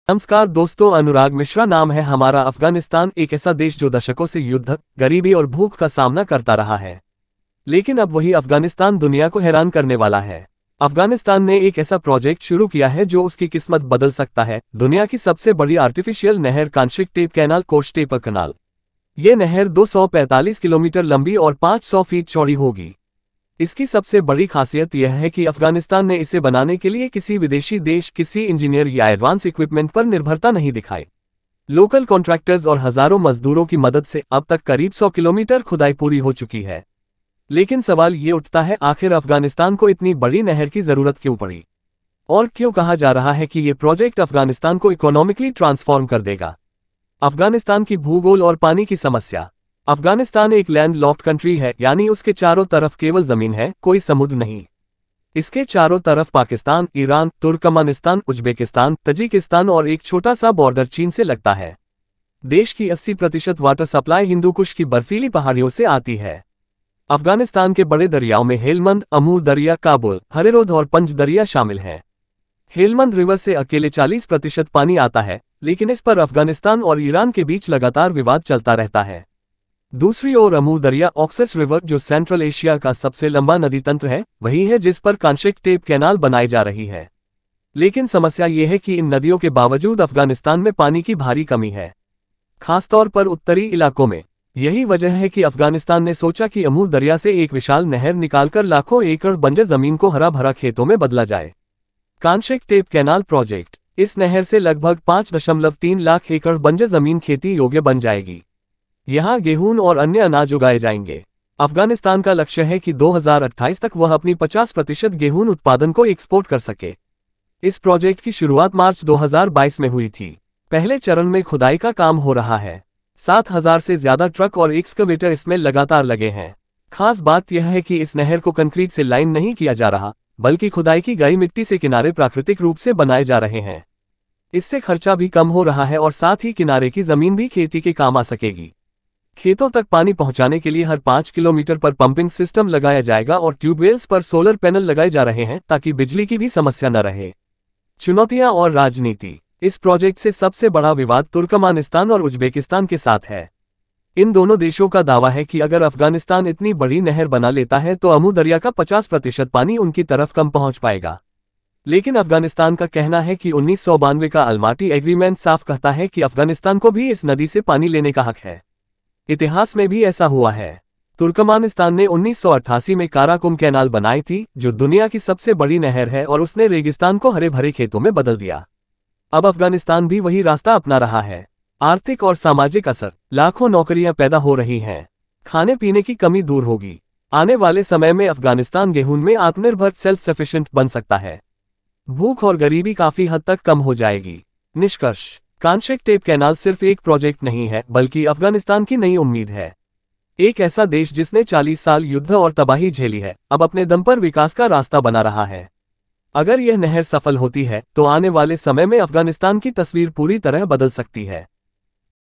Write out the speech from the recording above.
नमस्कार दोस्तों, अनुराग मिश्रा नाम है हमारा। अफगानिस्तान एक ऐसा देश जो दशकों से युद्ध, गरीबी और भूख का सामना करता रहा है। लेकिन अब वही अफगानिस्तान दुनिया को हैरान करने वाला है। अफगानिस्तान ने एक ऐसा प्रोजेक्ट शुरू किया है जो उसकी किस्मत बदल सकता है। दुनिया की सबसे बड़ी आर्टिफिशियल नहर कांशिक टेप कैनाल, कोशटेपा कैनाल। ये नहर 245 किलोमीटर लंबी और 500 फीट चौड़ी होगी। इसकी सबसे बड़ी खासियत यह है कि अफगानिस्तान ने इसे बनाने के लिए किसी विदेशी देश, किसी इंजीनियर या एडवांस इक्विपमेंट पर निर्भरता नहीं दिखाई। लोकल कॉन्ट्रैक्टर्स और हजारों मजदूरों की मदद से अब तक करीब 100 किलोमीटर खुदाई पूरी हो चुकी है। लेकिन सवाल ये उठता है, आखिर अफगानिस्तान को इतनी बड़ी नहर की जरूरत क्यों पड़ी? और क्यों कहा जा रहा है कि ये प्रोजेक्ट अफगानिस्तान को इकोनॉमिकली ट्रांसफॉर्म कर देगा? अफगानिस्तान की भूगोल और पानी की समस्या। अफगानिस्तान एक लैंड लॉक्ड कंट्री है, यानी उसके चारों तरफ केवल जमीन है, कोई समुद्र नहीं। इसके चारों तरफ Pakistan, Iran, Turkmenistan, Uzbekistan, Tajikistan और एक छोटा सा बॉर्डर चीन से लगता है। देश की 80% वाटर सप्लाई हिंदू कुश की बर्फीली पहाड़ियों से आती है। अफगानिस्तान के बड़े दरियाओं में हेलमंद, अमूर दरिया, काबुल, हरेरोद और पंज दरिया शामिल हैं। हेलमंद रिवर से अकेले 40% पानी आता है, लेकिन इस पर अफगानिस्तान और ईरान के बीच लगातार विवाद चलता रहता है। दूसरी ओर अमूर दरिया, ऑक्सस रिवर, जो सेंट्रल एशिया का सबसे लंबा नदी तंत्र है, वही है जिस पर कांशिक टेप कैनाल बनाई जा रही है। लेकिन समस्या ये है कि इन नदियों के बावजूद अफगानिस्तान में पानी की भारी कमी है, खासतौर पर उत्तरी इलाकों में। यही वजह है कि अफगानिस्तान ने सोचा कि अमूर दरिया से एक विशाल नहर निकालकर लाखों एकड़ बंजर जमीन को हरा भरा खेतों में बदला जाए। कांशिक टेप कैनाल प्रोजेक्ट। इस नहर से लगभग 5.3 लाख एकड़ बंजर जमीन खेती योग्य बन जाएगी। यहां गेहूं और अन्य अनाज उगाए जाएंगे। अफगानिस्तान का लक्ष्य है कि 2028 तक वह अपनी 50% गेहूं उत्पादन को एक्सपोर्ट कर सके। इस प्रोजेक्ट की शुरुआत मार्च 2022 में हुई थी। पहले चरण में खुदाई का काम हो रहा है। 7,000 से ज्यादा ट्रक और एक्सकवेटर इसमें लगातार लगे हैं। खास बात यह है कि इस नहर को कंक्रीट से लाइन नहीं किया जा रहा, बल्कि खुदाई की गई मिट्टी से किनारे प्राकृतिक रूप से बनाए जा रहे हैं। इससे खर्चा भी कम हो रहा है और साथ ही किनारे की जमीन भी खेती के काम आ सकेगी। खेतों तक पानी पहुंचाने के लिए हर 5 किलोमीटर पर पंपिंग सिस्टम लगाया जाएगा और ट्यूबवेल्स पर सोलर पैनल लगाए जा रहे हैं ताकि बिजली की भी समस्या न रहे। चुनौतियां और राजनीति। इस प्रोजेक्ट से सबसे बड़ा विवाद तुर्कमानिस्तान और उज्बेकिस्तान के साथ है। इन दोनों देशों का दावा है कि अगर अफगानिस्तान इतनी बड़ी नहर बना लेता है तो अमू दरिया का 50% पानी उनकी तरफ कम पहुंच पाएगा। लेकिन अफगानिस्तान का कहना है कि 1992 का अलमाटी एग्रीमेंट साफ कहता है कि अफगानिस्तान को भी इस नदी से पानी लेने का हक है। इतिहास में भी ऐसा हुआ है। तुर्कमानिस्तान ने 1988 में काराकुम कैनाल बनाई थी, जो दुनिया की सबसे बड़ी नहर है, और उसने रेगिस्तान को हरे भरे खेतों में बदल दिया। अब अफगानिस्तान भी वही रास्ता अपना रहा है। आर्थिक और सामाजिक असर। लाखों नौकरियां पैदा हो रही हैं। खाने पीने की कमी दूर होगी। आने वाले समय में अफगानिस्तान गेहूं में आत्मनिर्भर, सेल्फ सफिशिएंट बन सकता है। भूख और गरीबी काफी हद तक कम हो जाएगी। निष्कर्ष। कांशिक टेप कैनाल सिर्फ एक प्रोजेक्ट नहीं है, बल्कि अफगानिस्तान की नई उम्मीद है। एक ऐसा देश जिसने 40 साल युद्ध और तबाही झेली है, अब अपने दम पर विकास का रास्ता बना रहा है। अगर यह नहर सफल होती है तो आने वाले समय में अफगानिस्तान की तस्वीर पूरी तरह बदल सकती है।